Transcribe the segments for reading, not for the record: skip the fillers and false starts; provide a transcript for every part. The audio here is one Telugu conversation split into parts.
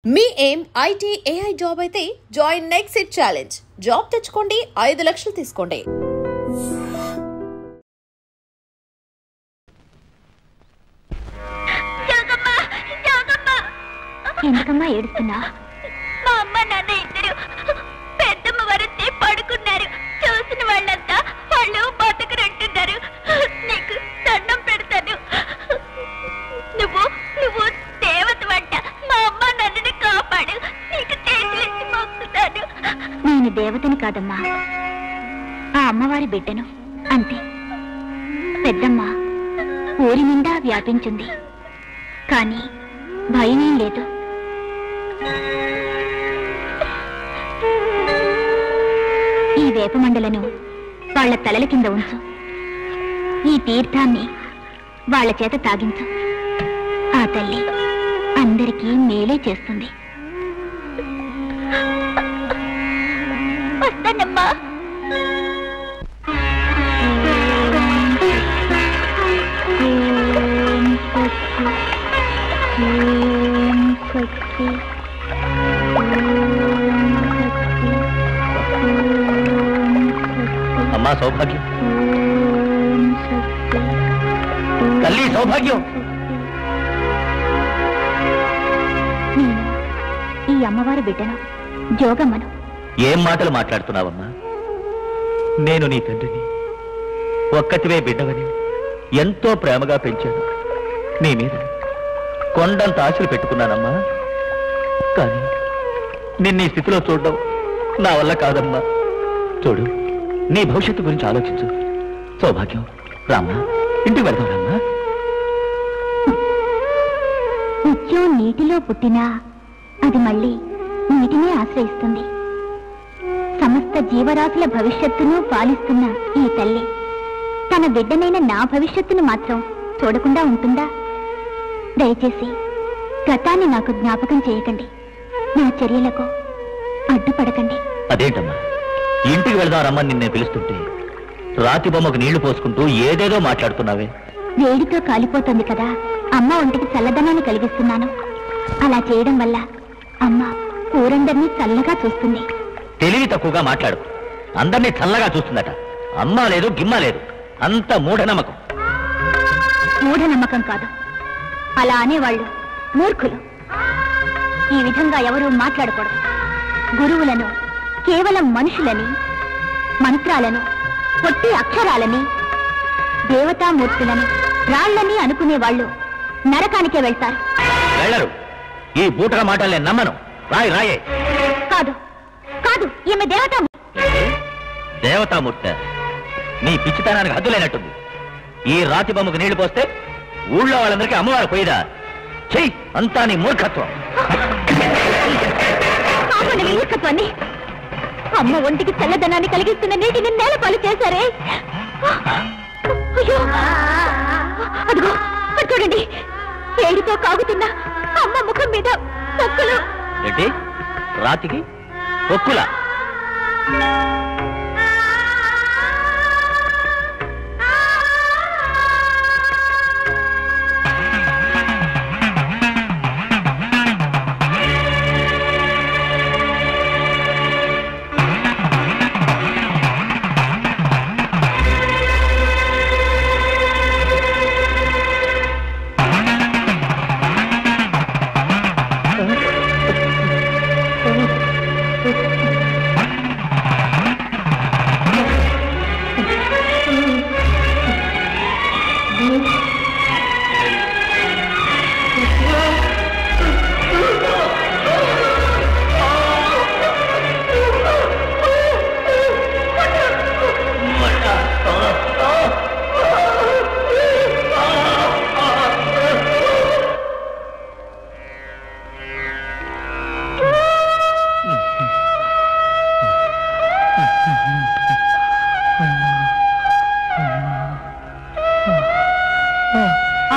మీ ఏం ఐటీ ఏఐ జాబ్ అయితే join next it challenge. Job తెచ్చుకోండి, 5 లక్షలు తీసుకోండి. ఎందుకమ్మా ఏడుస్తున్నా? మా అమ్మ నాన్న ఇద్దరు పెద్దమ్మ వరచే పడుకున్నారు. చూసిన వాళ్ళంతా వాళ్ళు బతకరంటున్నారు. నీకు దండం పెడతాను. నువ్వు నువ్వు దేవత వంట. మా అమ్మ నన్ను కాపాడు. నీకు చేతులెత్తి మొక్కుతాను. నేను దేవతని కాదమ్మా, ఆ అమ్మవారి బిడ్డను అంతే. పెద్దమ్మ ఊరి నిండా వ్యాపించింది, కానీ భయమేం లేదు. ఈ వేపమండలను వాళ్ల తలల కింద ఉంచు, ఈ తీర్థాన్ని వాళ్ల చేత తాగించు. ఆ తల్లి అందరికీ మేలే చేస్తుంది. వస్తానమ్మా. అమ్మా సౌభాగ్యం, తల్లి సౌభాగ్యం. నేను ఈ అమ్మవారి బిడ్డను, జోగమ్మను. ఏం మాటలు మాట్లాడుతున్నావమ్మా? నేను నీ తండ్రిని, ఒక్కతివే బిడ్డవని ఎంతో ప్రేమగా పెంచాను. నీ మీద కొండంత ఆశలు పెట్టుకున్నానమ్మా. కానీ నిన్న ఈ స్థితిలో చూడడం నా వల్ల కాదమ్మా. చూడు, నీ భవిష్యత్తు గురించి ఆలోచించు. సౌభాగ్యం, రామ్మా, ఇంటికి వెళ్దాం రామ్మా. నిత్యం నీటిలో పుట్టినా అది మళ్ళీ నీటినే ఆశ్రయిస్తుంది. సమస్త జీవరాశుల భవిష్యత్తును పాలిస్తున్న ఈ తల్లి తన బిడ్డనైన నా భవిష్యత్తును మాత్రం చూడకుండా ఉంటుందా? దయచేసి గతాన్ని నాకు జ్ఞాపకం చేయకండి. నా చర్యలకు అడ్డుపడకండి. అదేంటమ్మా, ఇంటికి వెళ్దాం రమ్మని నిన్నే పిలుస్తుంటే రాతి బొమ్మకు నీళ్లు పోసుకుంటూ ఏదేదో మాట్లాడుతున్నావే. వేడితో కాలిపోతుంది కదా, అమ్మ ఒంటికి చల్లదనాన్ని కలిగిస్తున్నాను. అలా చేయడం వల్ల అమ్మ ఊరందరినీ చల్లగా చూస్తుంది. తెలివి తక్కువగా మాట్లాడు. అందరినీ చల్లగా చూస్తుందట. అమ్మ లేదు, గిమ్మ లేదు, అంత మూఢనమ్మకం. మూఢనమ్మకం కాదు, అలా అనేవాళ్ళు మూర్ఖులు. ఈ విధంగా ఎవరూ మాట్లాడకూడదు. గురువులను కేవలం మనుషులని, మంత్రాలను, పొట్టి అక్షరాలని, దేవతామూర్తులని, రాళ్లని అనుకునేవాళ్ళు నరకానికే వెళ్తారు. వెళ్ళరు. ఈ బూటల మాటలు నేను నమ్మను. రాయే. కాదు కాదు, ఈమె దేవతామూర్తి. నీ పిచ్చితనానికి హద్దులేనట్టుంది. ఈ రాతి బొమ్మకు నీళ్లు పోస్తే ఊళ్ళో వాళ్ళందరికీ అమ్మవారు పోయిదా? చెయ్యి, అంతా నీ మూర్ఖత్వం. మూర్ఖత్వాన్ని అమ్మ ఒంటికి చల్లదనాన్ని కలిగిస్తున్న నీటిని నేలపాలు చేశారే. అయ్యో, అదిగో చూడండి, వేడితో కాగుతున్న అమ్మ ముఖం మీద పొక్కులు. ఏంటి? రాతికి పొక్కులా?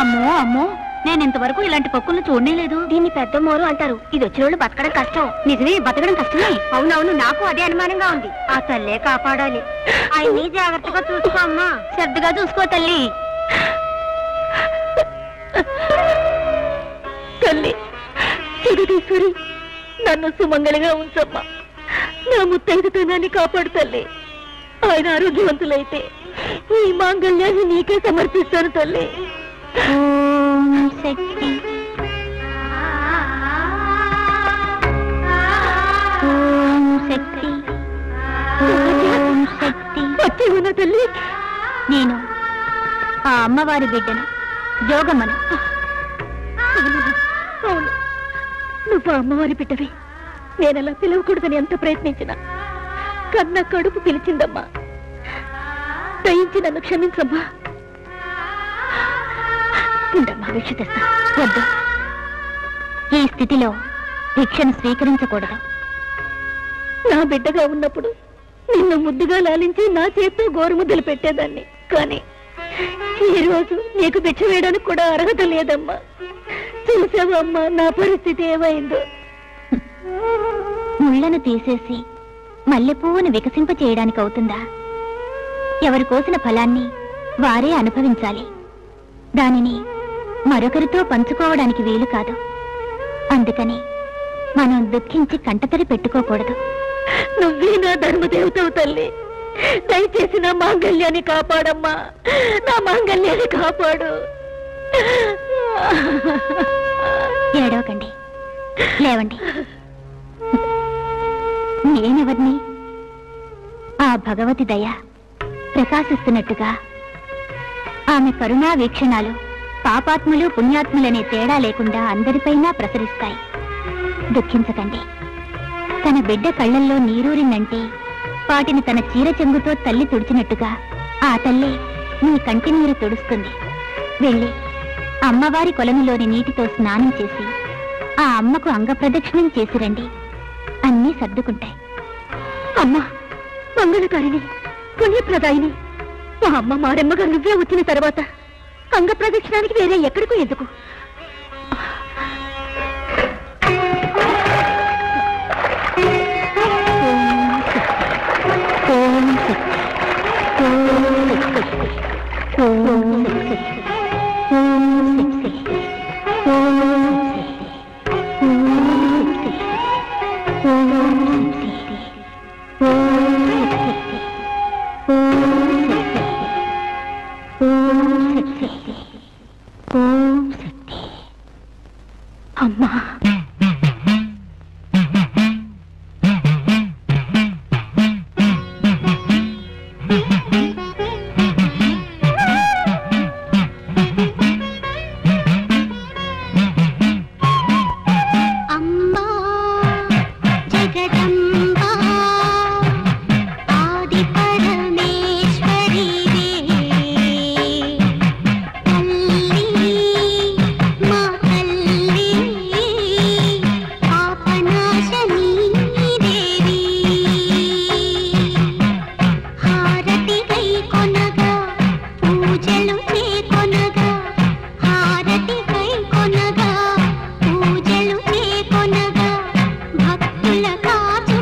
అమ్మో అమ్మో, నేను ఇంతవరకు ఇలాంటి పక్కులను చూడనే లేదు. దీన్ని పెద్ద మోరు అంటారు. ఇది వచ్చిన వాళ్ళు బతకడం కష్టం. నిజమే, బతకడం కష్టమే. అవునవును, నాకు అదే అనుమానంగా ఉంది. ఆ తల్లే కాపాడాలి. ఆయన్ని జాగ్రత్తగా చూసుకో అమ్మా. శ్రద్ధగా చూసుకో తల్లి. తల్లి జగదీశ్వరి నన్ను సుమంగళిగా ఉంచమ్మా. నా ముత్తైదుతనాన్ని కాపాడు తల్లి. ఆయన ఆరోగ్యవంతులైతే ఈ మాంగళ్యాన్ని నీకే సమర్పిస్తాను తల్లి. శక్తి శక్తి శక్తి ఉన్న తల్లి. నేను ఆ అమ్మవారి బిడ్డను, జోగమ్మను. అవును, నువ్వు అమ్మవారి బిడ్డవి. నేనలా పిలవకూడదని ఎంత ప్రయత్నించినా కన్న కడుపు పిలిచిందమ్మా. దయించి నన్ను క్షమించమ్మా. ఉండమ్మా, భిక్ష తెస్తా. వద్దు, ఈ స్థితిలో భిక్షను స్వీకరించకూడదు. నా బిడ్డగా ఉన్నప్పుడు నిన్ను ముద్దుగా లాలించి నా చేత్తో గోరుముద్దలు పెట్టేదాన్ని. కానీ ఈ రోజు నీకు భిక్ష వేయడానికి కూడా అర్హత లేదమ్మా. చూసావమ్మా నా పరిస్థితి ఏమైందో. ముళ్లను తీసేసి మల్లెపువ్వును వికసింప చేయడానికి అవుతుందా? ఎవరు కోసిన ఫలాన్ని వారే అనుభవించాలి. దానిని మరొకరితో పంచుకోవడానికి వీలు కాదు. అందుకని మనం దుఃఖించి కంటతడి పెట్టుకోకూడదు. నువ్వే నా ధర్మదేవతవు తల్లి. దయచేసి నా మాంగళ్యాన్ని కాపాడమ్మా. నా మాంగళ్యాన్ని కాపాడు. ఏడవకండి, లేవండి. నేనెవర్ని? ఆ భగవతి దయ ప్రకాశిస్తున్నట్టుగా ఆమె కరుణా వీక్షణాలు పాపాత్ములు పుణ్యాత్ములనే తేడా లేకుండా అందరిపైనా ప్రసరిస్తాయి. దుఃఖించకండి. తన బిడ్డ కళ్లల్లో నీరూరిందంటే వాటిని తన చీర చెంగుతో తల్లి తుడిచినట్టుగా ఆ తల్లి మీ కంటి నీరు తుడుస్తుంది. వెళ్ళి అమ్మవారి కొలనులోని నీటితో స్నానం చేసి ఆ అమ్మకు అంగప్రదక్షిణం చేసిరండి. అన్నీ సర్దుకుంటాయి. అమ్మా, మంగళకారిని, పుణ్యప్రదాయిని, మా అమ్మ మారెమ్మగా నువ్వే వచ్చిన తర్వాత అంగప్రదక్షిణానికి వేరే ఎక్కడికో ఎందుకు? అమ్మా, భక్తుల కాచు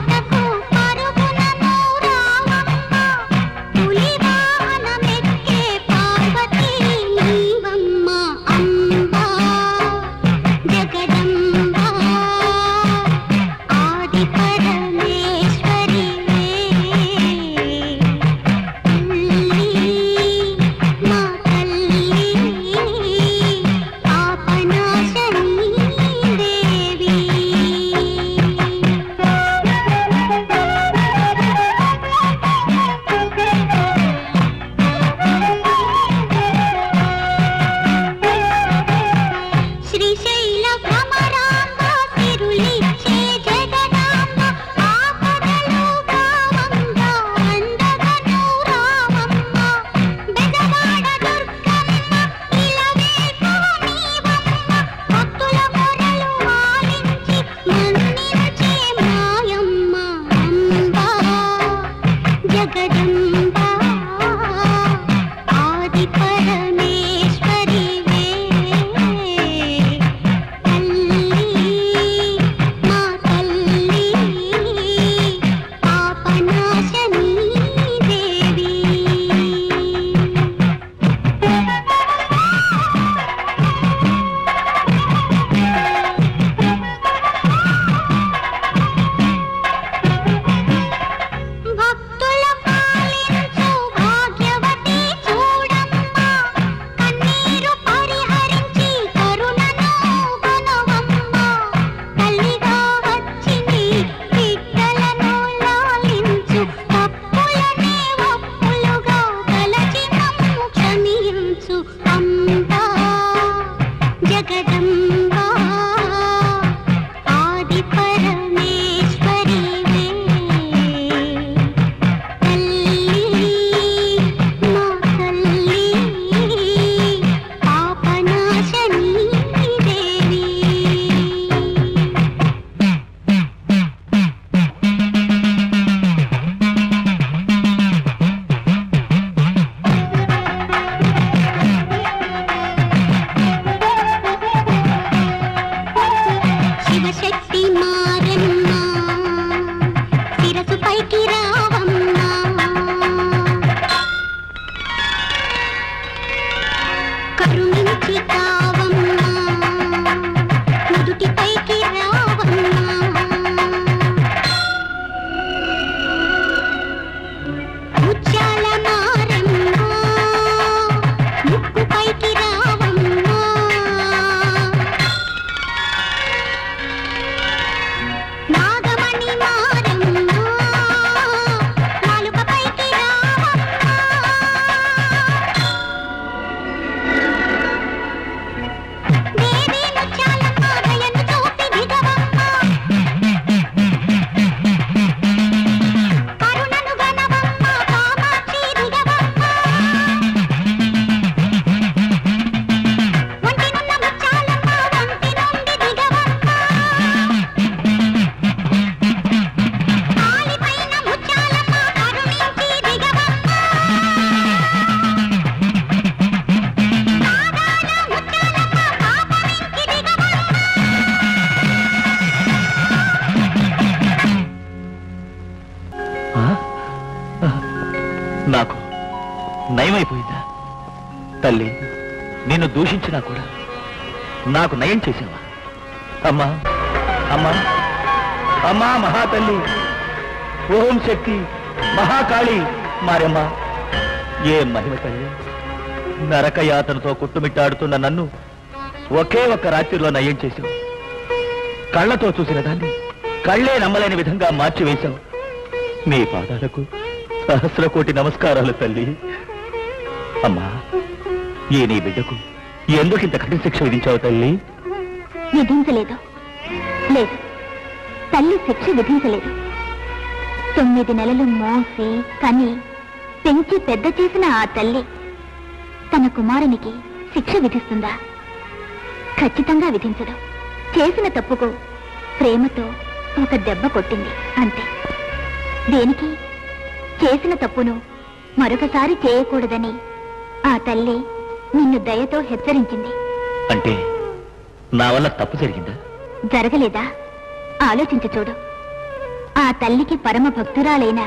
నయమైపోయిందా? తల్లి, నిన్ను దూషించినా కూడా నాకు నయం చేసావా? అమ్మా అమ్మా అమ్మా మహాతల్లి, ఓం శక్తి, మహాకాళి, మారమ్మ, ఏ మహిమ తల్లి! నరకయాతనతో కొట్టుమిట్టాడుతున్న నన్ను ఒకే ఒక్క రాత్రిలో నయం చేశావు. కళ్ళతో చూసిన దాన్ని కళ్ళే నమ్మలేని విధంగా మార్చివేశావు. నీ పాదాలకు సహస్ర కోటి నమస్కారాలు తల్లి. అమ్మా, ఏ నీ బిడ్డకు ఎందుకు ఇంత కఠిన శిక్ష విధించావు తల్లి? విధించలేదు. లేదు, తల్లి శిక్ష విధించలేదు. 9 నెలలు మోసి కని పెంచి పెద్ద చేసిన ఆ తల్లి తన కుమారునికి శిక్ష విధిస్తుందా? ఖచ్చితంగా విధించదు. చేసిన తప్పుకు ప్రేమతో ఒక దెబ్బ కొట్టింది అంతే. దేనికి? చేసిన తప్పును మరొకసారి చేయకూడదని ఆ తల్లి నిన్ను దయతో హెచ్చరించింది. అంటే నా వల్ల తప్పు జరిగిందా? జరగలేదా? ఆలోచించి చూడు. ఆ తల్లికి పరమ భక్తురాలైన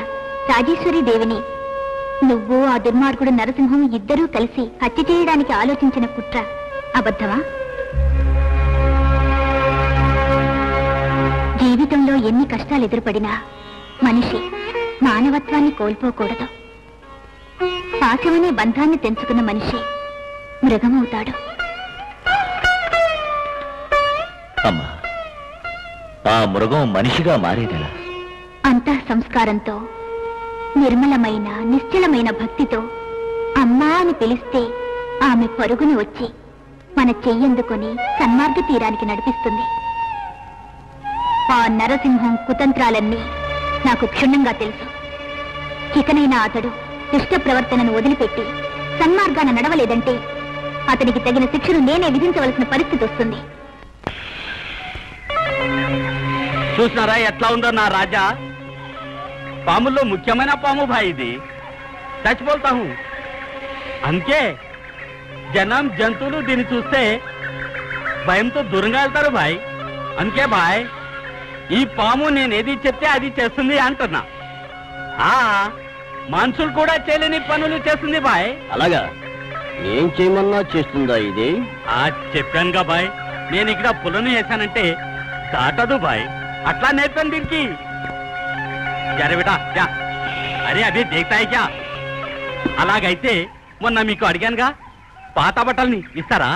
రాజేశ్వరి దేవిని నువ్వు ఆ దుర్మార్గుడు నరసింహం ఇద్దరూ కలిసి హత్య చేయడానికి ఆలోచించిన కుట్ర అబద్ధమా? జీవితంలో ఎన్ని కష్టాలు ఎదురుపడినా మనిషి మానవత్వాన్ని కోల్పోకూడదు. పాశమనే బంధాన్ని తెంచుకున్న మనిషి మృగమవుతాడు. అమ్మా, ఆ మృగం మనిషిగా మారేదెలా? అంతః సంస్కారంతో, నిర్మలమైన నిశ్చలమైన భక్తితో అమ్మా అని పిలిస్తే ఆమె పరుగుని వచ్చి మన చెయ్యందుకొని సన్మార్గ తీరానికి నడిపిస్తుంది. ఆ నరసింహం కుతంత్రాలన్నీ నాకు క్షుణ్ణంగా తెలుసు. ఇకనైనా అతడు దుష్ట ప్రవర్తనను వదిలిపెట్టి సన్మార్గాన నడవలేదంటే అతనికి తగిన శిక్షను నేనే విధించవలసిన పరిస్థితి వస్తుంది. చూసినారా ఎట్లా ఉందో నా రాజా? పాముల్లో ముఖ్యమైన పాము భాయ్ ఇది. చచ్చిపోతాము. అందుకే జనం జంతువులు దీన్ని చూస్తే భయంతో దూరంగా వెళ్తారు భాయ్. అందుకే భాయ్, ఈ పాము నేను ఏది చెప్తే అది చేస్తుంది అంటున్నా. మనుషులు కూడా చేయలేని పనులు చేస్తుంది భాయ్. అలాగా? ఏం చేయమన్నా చేస్తుందా ఇది? చెప్పానుగా భాయ్, నేను ఇక్కడ పులను వేశానంటే దాటదు భాయ్. అట్లా నేర్పాను దీనికి. అరే బేటా క్యా, అరే అదే దేఖతాయి క్యా? అలాగైతే మొన్న మీకు అడిగానుగా, పాత బట్టల్ని ఇస్తారా?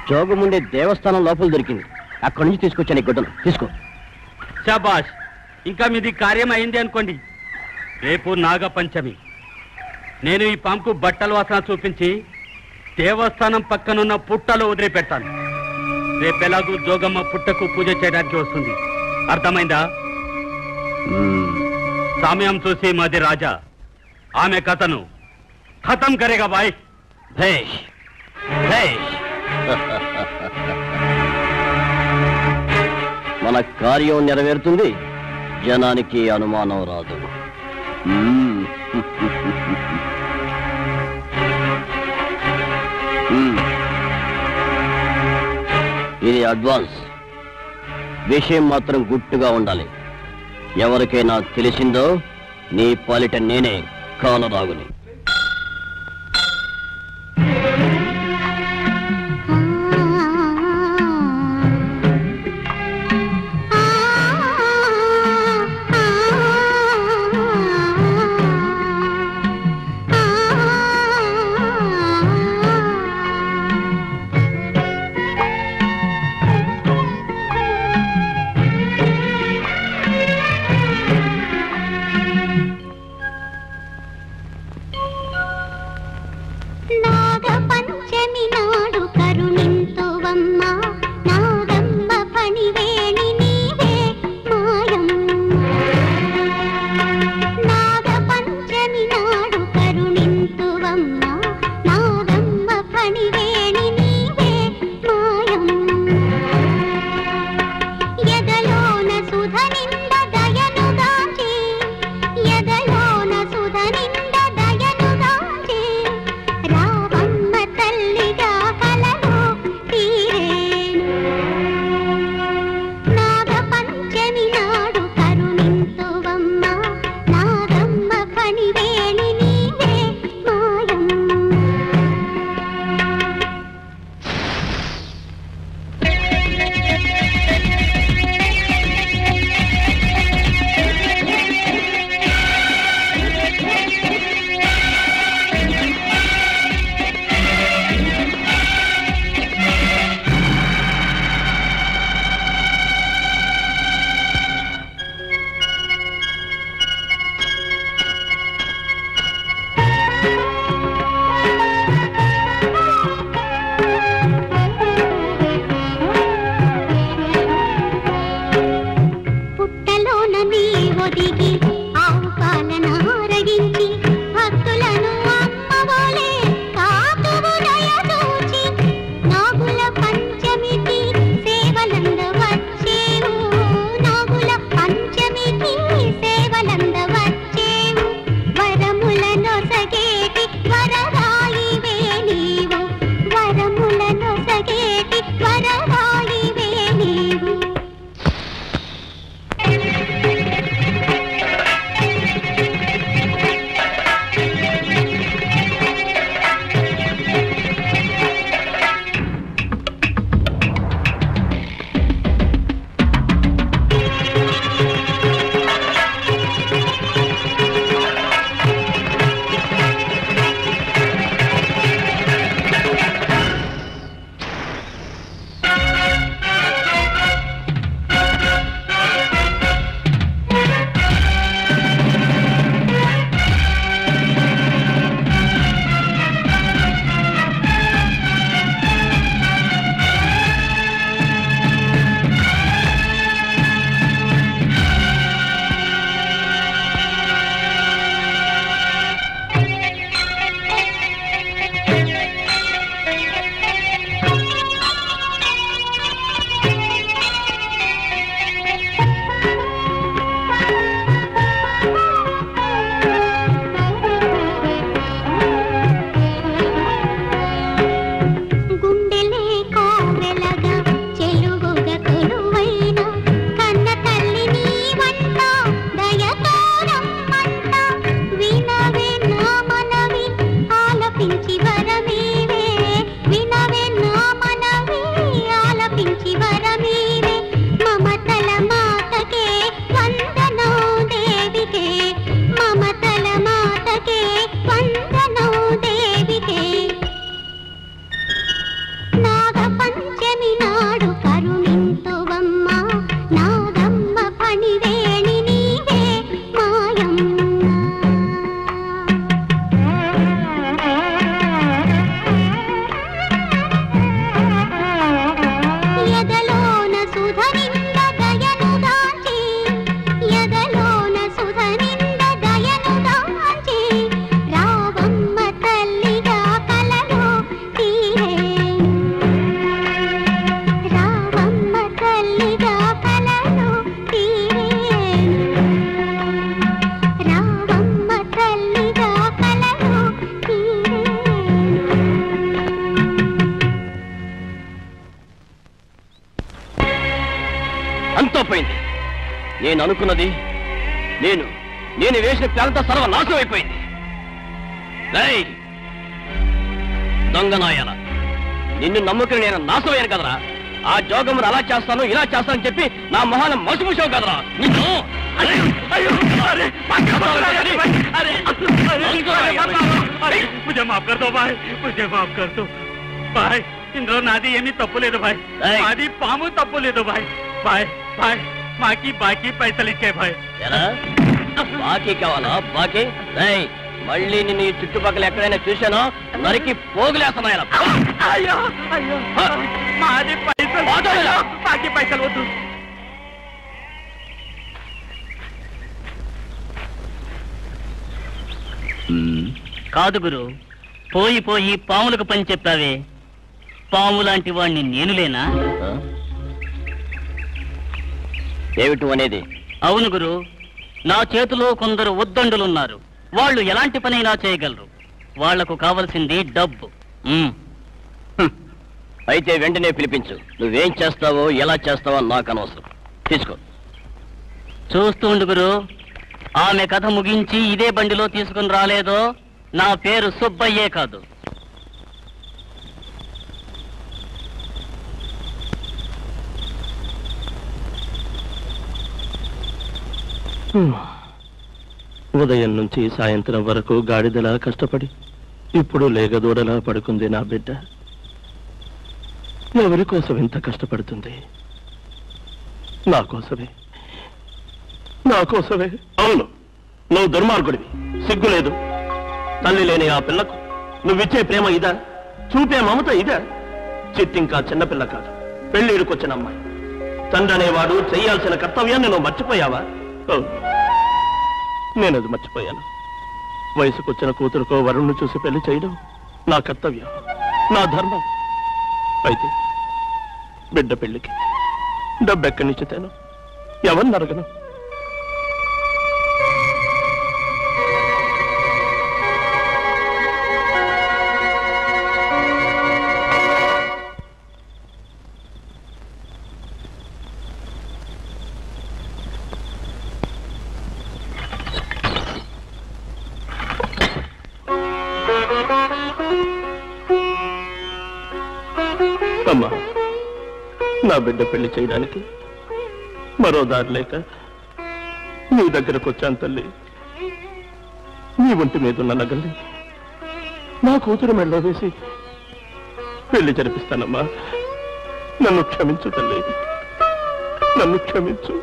జోగముండే దేవస్థానం లోపల దొరికింది, అక్కడి నుంచి తీసుకొచ్చాను. ఈ గుడ్డలు తీసుకో. శాబాష్, ఇంకా మీది కార్యం అయింది అనుకోండి. రేపు నాగపంచమి. నేను ఈ పాముకు బట్టల వాసన చూపించి దేవస్థానం పక్కనున్న పుట్టలో వదిలిపెట్టాను. రేపెలాగూ జోగమ్మ పుట్టకు పూజ చేయడానికి వస్తుంది. అర్థమైందా? సమయం చూసి మాది రాజా ఆమె కథను ఖతం కరేగా బాయ్. భేష్ భేష్. మన కార్యం నెరవేరుతుంది, జనానికి అనుమానం రాదు. ఇది అడ్వాన్స్. విషయం మాత్రం గుట్టుగా ఉండాలి. ఎవరికైనా తెలిసిందో నీ పాలిట నేనే కాలరాగుని. అంతా పోయింది. నేను అనుకున్నది, నేను వేసిన ప్లాన్తో సర్వనాశనం అయిపోయింది. దొంగనాయాల, నిన్ను నమ్ముకుని నేను నాశనం అయ్యాను కదరా. ఆ జోగమును అలా చేస్తాను ఇలా చేస్తానని చెప్పి నా మొహాన మసుమూసావు కదరా. నిన్ను मुझे माफ कर दो भाई, मुझे माफ कर दो भाई. ఇందులో నాది ఏమీ తప్పు లేదు భాయ్. నాది పాము తప్పు లేదు భాయ్. భాయ్ భాయ్ మాకి బాకీ పైసలు ఇచ్చే భాయ్. బాకీ కావాలా? బాకీ మళ్ళీ నిన్ను ఈ చుట్టుపక్కల ఎక్కడైనా చూశానో నరికి పోగులేస్తున్నాయన. అయ్యో అయ్యో మాది పైసలు, బాకీ పైసలు వద్దు. కాదు గురు, పోయి పోయి పాములకు పని చెప్పావే. పాము లాంటి వాణ్ణి నేనులేనా? ఏమిటి అనేది? అవును గురు, నా చేతిలో కొందరు ఉద్దండులున్నారు. వాళ్ళు ఎలాంటి పనైనా చేయగలరు. వాళ్లకు కావలసింది డబ్బు. అయితే వెంటనే పిలిపించు. నువ్వేం చేస్తావో ఎలా చేస్తావో నాకు అనవసరం. తీసుకో. చూస్తూ ఉండు గురు, ఆమె కథ ముగించి ఇదే బండిలో తీసుకుని రాలేదో నా పేరు సుబ్బయ్యే కాదు. ఉదయం నుంచి సాయంత్రం వరకు గాడిదలా కష్టపడి ఇప్పుడు లేగదూడలా పడుకుంది నా బిడ్డ. ఎవరి కోసం ఇంత కష్టపడుతుంది? నా కోసమే, నా కోసమే. అవును, నువ్వు దుర్మార్గుడివి. సిగ్గు లేదు. తల్లి లేని ఆ పిల్లకు నువ్విచ్చే ప్రేమ ఇదా? చూపే మమత ఇదా? చిట్టింకా చిన్నపిల్ల కాదు, పెళ్ళిడుకొచ్చిన అమ్మాయి. తండ్రి అనేవాడు చెయ్యాల్సిన కర్తవ్యాన్ని నువ్వు మర్చిపోయావా? నేనది మర్చిపోయాను. వయసుకొచ్చిన కూతురుకో వరుణ్ణి చూసి పెళ్లి చేయడం నా కర్తవ్యం, నా ధర్మం. అయితే బిడ్డ పెళ్లికి డబ్బెక్కడి నుంచి తేను? ఎవరిని అడగను? అమ్మా, నా బిడ్డ పెళ్లి చేయడానికి మరో దారి లేక నీ దగ్గరకు వచ్చాను తల్లి. నీ ఒంటి మీద ఉన్న నగల్ని నా కూతురు మెళ్ళో వేసి పెళ్లి జరిపిస్తానమ్మా. నన్ను క్షమించు తల్లి, నన్ను క్షమించు.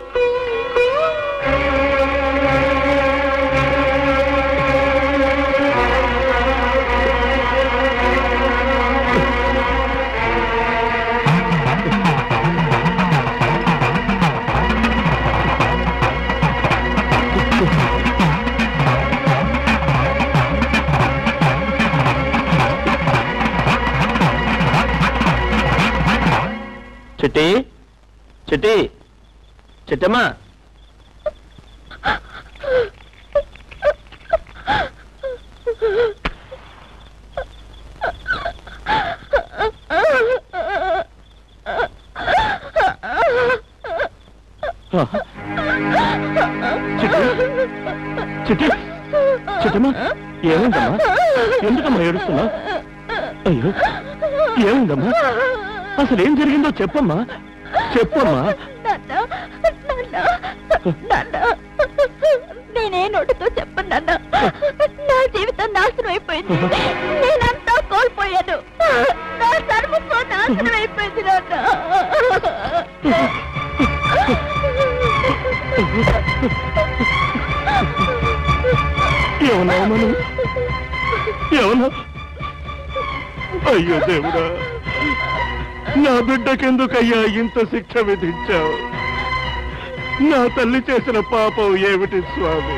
చిట్టి, చిట్టి, చిట్టమ్మా. చిట్టి, చిట్టమ్మా, ఏమైందమ్మా? ఎందుకమ్మా ఏడుస్తున్నా? అయ్యో, ఏమైందమ్మా? అసలు ఏం జరిగిందో చెప్పమ్మా, చెప్పమ్మా. నేనే నోటితో చెప్పను నాన్న. నా జీవితం నాశనం అయిపోయింది. నేనంతా కోల్పోయాను. నా సర్వస్వం నాశనం అయిపోయింది నాన్న. ఏమన్నా మనం ఏమన్నా? అయ్యో దేవుడా, నా బిడ్డకెందుకయ్యా ఇంత శిక్ష విధించావు? నా తల్లి చేసిన పాపం ఏమిటి స్వామి?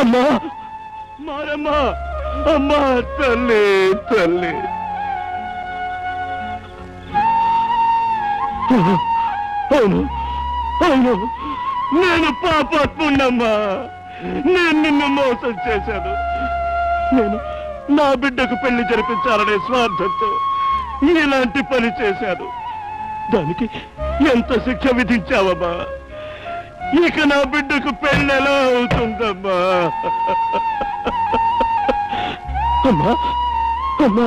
అమ్మా, మారమ్మా, అమ్మా, తల్లి, తల్లి. అవును, అవును, నేను పాపాత్మున్నమ్మా. నేను నిన్ను మోసం చేశాను. నా బిడ్డకు పెళ్లి జరిపించాలనే స్వార్థంతో ఇలాంటి పని చేశాను. దానికి ఎంత శిక్ష విధించావమ్మా? ఇక నా బిడ్డకు పెళ్ళెలా అవుతుందమ్మా? అమ్మా అమ్మా,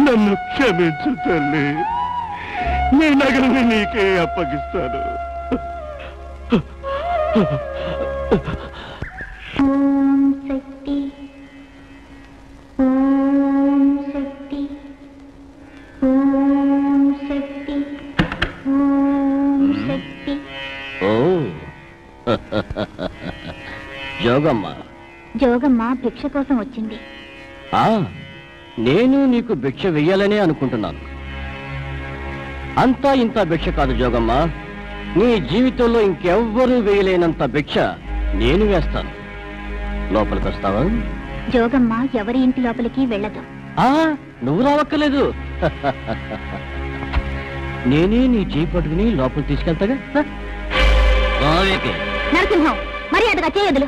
నన్ను క్షమించు తల్లి. నీ నగరని నీకే అప్పగిస్తాను. జోగమ్మ భిక్ష కోసం వచ్చింది. నేను నీకు భిక్ష వెయ్యాలనే అనుకుంటున్నాను. అంతా ఇంత భిక్ష కాదు జోగమ్మ. నీ జీవితంలో ఇంకెవ్వరూ వేయలేనంత భిక్ష నేను వేస్తాను. లోపలికి వస్తావా? జోగమ్మ ఎవరి ఇంటి లోపలికి వెళ్ళదు. నువ్వు రావక్కర్లేదు. నేనే నీ చేయి పట్టుకుని లోపల తీసుకెళ్తాగా. నరసింహం, మర్యాదగా చేయదులు,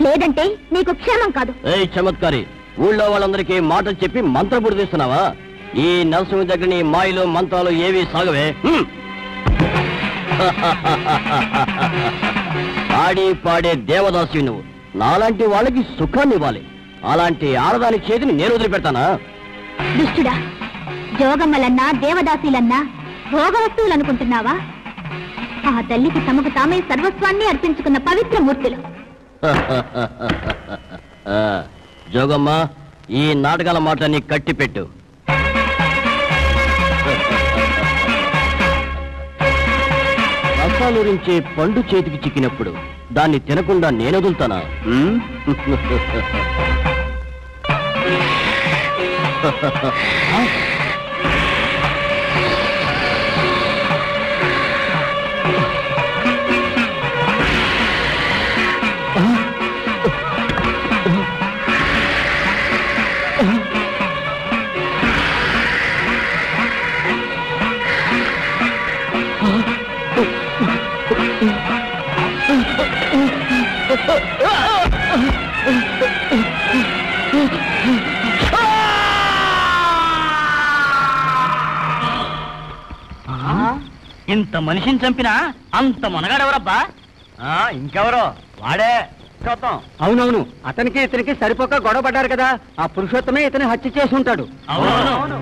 లేదంటే నీకు క్షేమం కాదు. చమత్కారి, ఊళ్ళో వాళ్ళందరికీ మాటలు చెప్పి మంత్రపుడు తీస్తున్నావా? ఈ నరసింహ దగ్గర నీ మాయలు మంత్రాలు ఏవి సాగవే. ఆడి పాడే దేవదాసి నువ్వు. నాలాంటి వాళ్ళకి సుఖాన్ని ఇవ్వాలి. అలాంటి ఆడదాని చేతిని నేను వదిలిపెడతానా? దుష్టుడా, జోగమ్మలన్నా దేవదాసీలన్నా భోగ వస్తువులు అనుకుంటున్నావా? ఆ తల్లికి తమకు తామే సర్వస్వాన్ని అర్పించుకున్న పవిత్ర మూర్తులు. జోగమ్మ, ఈ నాటకాల మాటని కట్టిపెట్టు. రసాలురించే పండు చేతికి చిక్కినప్పుడు దాన్ని తినకుండా నేను వదులుతానా? ఇంత మనిషిని చంపినా అంత మనగాడెవరబ్బా? ఇంకెవరో వాడే చూద్దాం. అవునవును, అతనికి ఇతనికి సరిపోక గొడవ పడ్డారు కదా, ఆ పురుషోత్తమే ఇతని హత్య చేసి ఉంటాడు. అవును.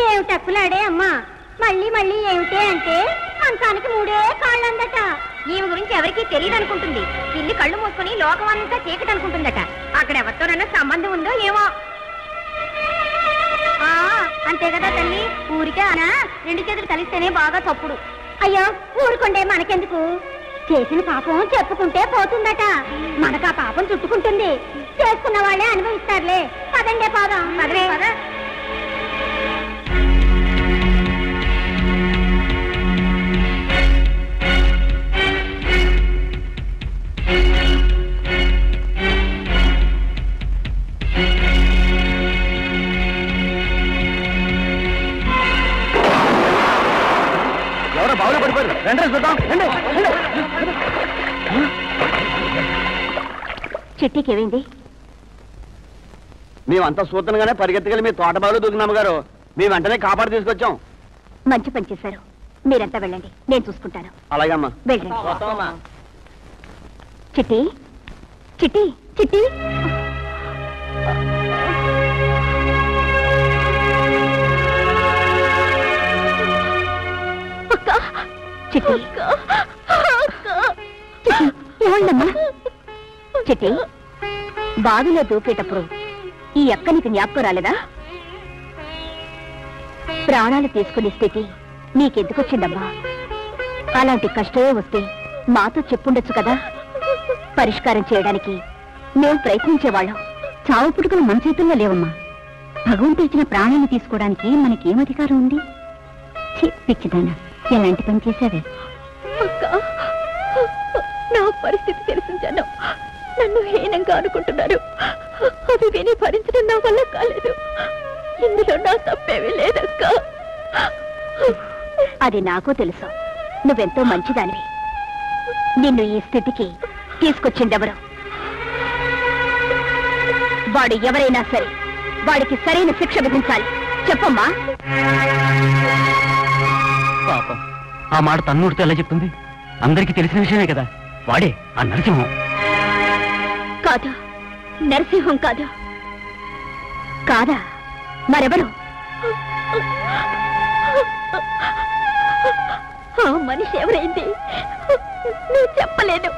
ఏమిటి అక్కులాడే అమ్మా, మళ్ళీ మళ్ళీ ఏమిటే అంటే మంచానికి 3 కాళ్ళందట. ఈమె గురించి ఎవరికీ తెలియదు అనుకుంటుంది. పిల్లి కళ్ళు మూసుకుని లోకమంతా చీకటి అనుకుంటుందట. అక్కడ ఎవరితోనన్నా సంబంధం ఉందో ఏమో. అంతే కదా తల్లి, ఊరికే అనా 2 చేతులు కలిస్తేనే బాగా తప్పుడు. అయ్యో ఊరుకుంటే మనకెందుకు? చేసిన పాపం చెప్పుకుంటే పోతుందట. మనకు ఆ పాపం చుట్టుకుంటుంది. చేసుకున్న వాళ్ళే అనుభవిస్తారులే. పదండే పోదాం. పదవే పద. ఎవరో బావులో పడిపోయారు. రండి చూద్దాం. చిట్టికి ఏమైంది? మేమంతా సూత్రంగానే పరిగెత్తగలి మీ తోట బావులో దూకినాము గారు. మీ వెంటనే కాపాడు తీసుకొచ్చాం. మంచి పని చేశారు. మీరంతా వెళ్ళండి, నేను చూసుకుంటాను. అలాగమ్మా. వెళ్ళండి. చిట్టి చిట్టి చిట్టి, చిట్టి ఏమండమ్మా? చిట్టి, బావిలో దూకేటప్పుడు ఈ అక్క నీకు జ్ఞాపకం రాలేదా? ప్రాణాలు తీసుకునే స్థితి నీకెందుకొచ్చిందమ్మా? అలాంటి కష్టమే వస్తే మాతో చెప్పుండొచ్చు కదా. పరిష్కారం చేయడానికి మేము ప్రయత్నించేవాళ్ళం. చావు పుట్టుకలు మన చేతుల్లో లేవమ్మా. భగవంతుడు ఇచ్చిన ప్రాణాన్ని తీసుకోవడానికి మనకేం అధికారం ఉంది? పిచ్చిదానా, ఎలాంటి పని చేశావే? నా పరిస్థితి తెలిసిన జనం నన్ను హీనంగా అనుకుంటున్నారు. అవి విని భరించడం నా వల్ల కాలేదు. ఇందులో నా తప్పేమీ లేదక్క. అది నాకు తెలుసు. నువ్వెంతో మంచిదానివి. నిన్ను ఈ స్థితికి తీసుకొచ్చిందెవరు? వాడు ఎవరైనా సరే వాడికి సరైన శిక్ష విధించాలి. చెప్పమ్మా. పాపం ఆ మాట తన్నుడితో ఎలా చెప్తుంది? అందరికీ తెలిసిన విషయమే కదా. వాడే ఆ నరసింహం. కాదు, నరసింహం కాదు. కాదా? మరెవరు? ఆ మనిషి ఎవరైంది నువ్వు చెప్పలేను.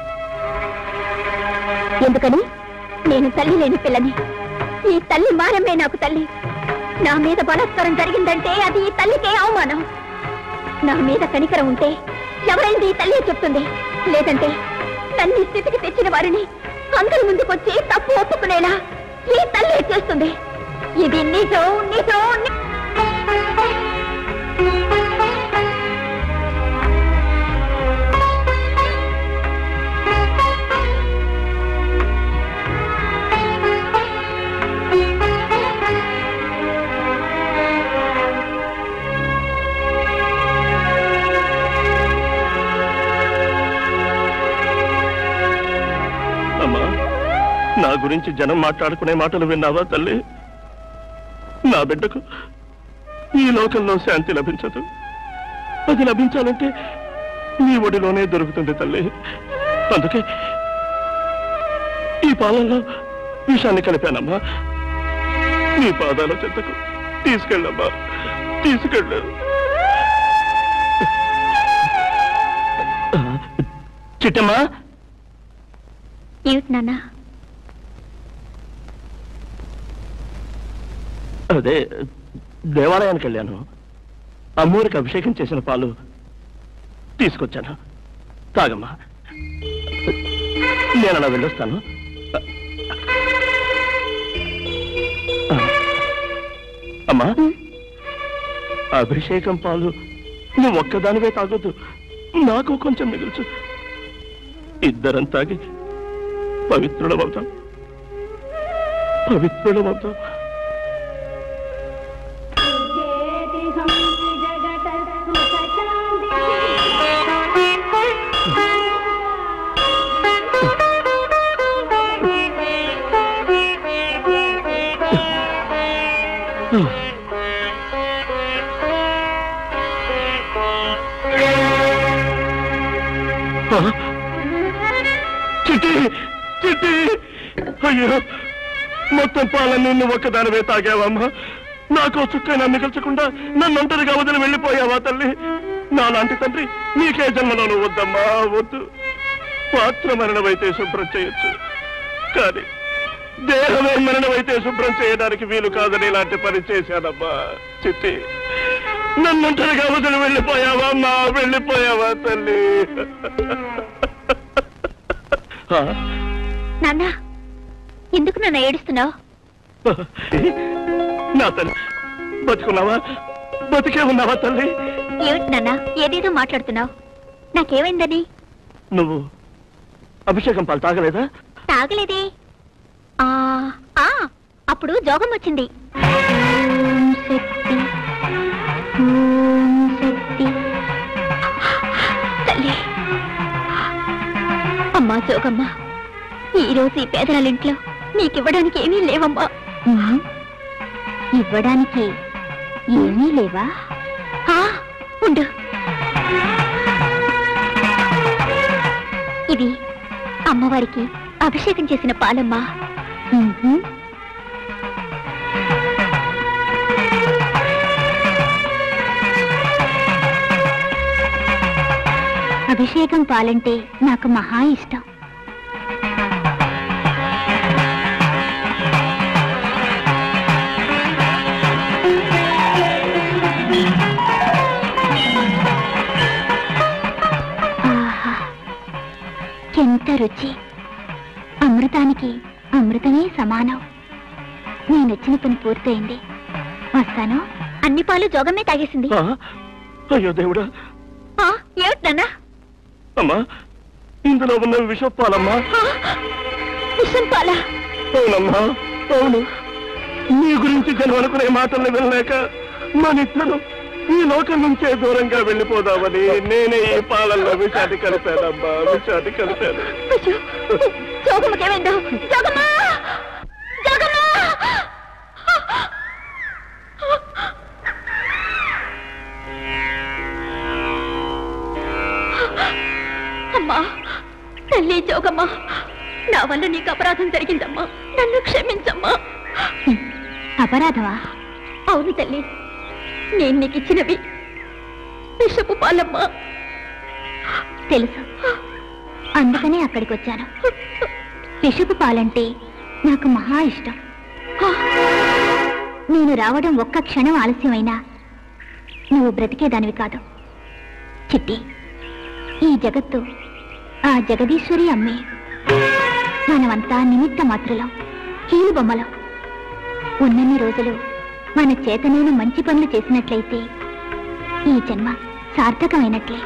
ఎందుకని? నేను తల్లి లేని పిల్లని. ఈ తల్లి మారమే నాకు తల్లి. నా మీద బలాత్కారం జరిగిందంటే అది ఈ తల్లికే అవమానం. నా మీద కనికరం ఉంటే ఎవరైంది ఈ తల్లి చెప్తుంది. లేదంటే తల్లి స్థితికి తెచ్చిన వారిని అందరి ముందుకొచ్చి తప్పు ఒప్పుకునేలా ఈ తల్లి చేస్తుంది. ఇది నిజం నిజం. నా గురించి జనం మాట్లాడుకునే మాటలు విన్నావా తల్లి? నా బిడ్డకు ఈ లోకంలో శాంతి లభించదు. అది లభించాలంటే నీ ఒడిలోనే దొరుకుతుంది తల్లి. అందుకే ఈ పాలనలో విషాన్ని కలిపానమ్మా. నీ పాదాల చెంతకు తీసుకెళ్ళమ్మా, తీసుకెళ్ళు. చిట్టమ్మా. ఏమిటి నాన్న? అదే దేవాలయానికి వెళ్ళాను. అమ్మవారికి అభిషేకం చేసిన పాలు తీసుకొచ్చాను. తాగమ్మా. నేను అలా వెళ్ళొస్తాను. అమ్మా, అభిషేకం పాలు నువ్వు ఒక్కదానివే తాగొద్దు, నాకు కొంచెం మిగుల్చు. ఇద్దరం తాగి పవిత్రులమవుతాం, పవిత్రులమవుతాం. చిట్టి, చిట్టి, అయ్యో, మొత్తం పాలన్నీ నువ్వు ఒక్కదానివే తాగావమ్మా. నాకు చుక్కైనా మిగల్చకుండా నన్ను ఒంటరిగా వదిలి వెళ్ళిపోయావా తల్లి? నాలాంటి తండ్రి నీకే జన్మలోనూ వద్దమ్మా, వద్దు. పాత్ర మరణమైతే శుభ్రం చేయొచ్చు, కానీ దేహమే మరణమైతే శుభ్రం చేయడానికి వీలు కాదని ఇలాంటి పని చేశానమ్మా. చిట్టి, నన్ను ఒంటరిగా వదిలి వెళ్ళిపోయావా అమ్మా, వెళ్ళిపోయావా తల్లి? నాన్న, ఎందుకు నన్ను ఏడుస్తున్నావు? నా తల్లి, బతుకున్నావా? బతికే ఉన్నావా తల్లి? ఏమిటి నాన్న ఏదేదో మాట్లాడుతున్నావు? నాకేమైందని? నువ్వు అభిషేకం పాలు తాగలేదా? తాగలేదే. అప్పుడు జోగం వచ్చింది. తల్లి, అమ్మా జోగమ్మ, ఈరోజు ఈ పేదరాలింట్లో నీకివ్వడానికి ఏమీ లేవమ్మా. ఇవ్వడానికి ఏమీ లేవా? ఉండు. ఇది అమ్మవారికి అభిషేకం చేసిన పాలమ్మా. అభిషేకం పాలంటే నాకు మహా ఇష్టం. ఎంత రుచి! అమృతానికి అమృతమే సమానం. నేనొచ్చిన పని పూర్తయింది, వస్తాను. అన్ని పాలు జోగమే తాగేసింది. అయ్యో దేవుడా! ఏమిటన్నా? అమ్మా, ఇందులో ఉన్న విషం పాలమ్మా. విషం పాలా? అవునమ్మా, అవును. నీ గురించి జనం అనుకునే మాటల్ని వినలేక మనిద్దరం ఈ లోకం నుంచే దూరంగా వెళ్ళిపోదామని నేనే ఈ పాలల్లో విషాన్ని కలిపానమ్మా, విషాన్ని కలిపాను. జోగమ్మకేమైందో? జోగమ్మా, జోగమ్మా! తల్లి జోగమ్మా, నా వల్ల నీకు అపరాధం జరిగిందమ్మా, నన్ను క్షమించమ్మా. అపరాధమా? అవును తల్లి, నేను నీకు ఇచ్చినవి విషపు పాలమ్మా. తెలుసు, అందుకనే అక్కడికి వచ్చాను. విషపు పాలంటే నాకు మహా ఇష్టం. నేను రావడం ఒక్క క్షణం ఆలస్యమైనా నువ్వు బ్రతికేదానివి కాదు. చిట్టి, ఈ జగత్తు ఆ జగదీశ్వరి అమ్మే. మనమంతా నిమిత్త మాత్రులం, కీలు బొమ్మలం. ఉన్నన్ని రోజులు మన చేతనైన మంచి పనులు చేసినట్లయితే ఈ జన్మ సార్థకమైనట్లే.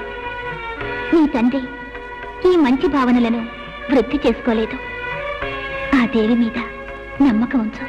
నీ తండ్రి ఈ మంచి భావనలను వృద్ధి చేసుకోలేదు. ఆ దేవి మీద నమ్మకం ఉంచు.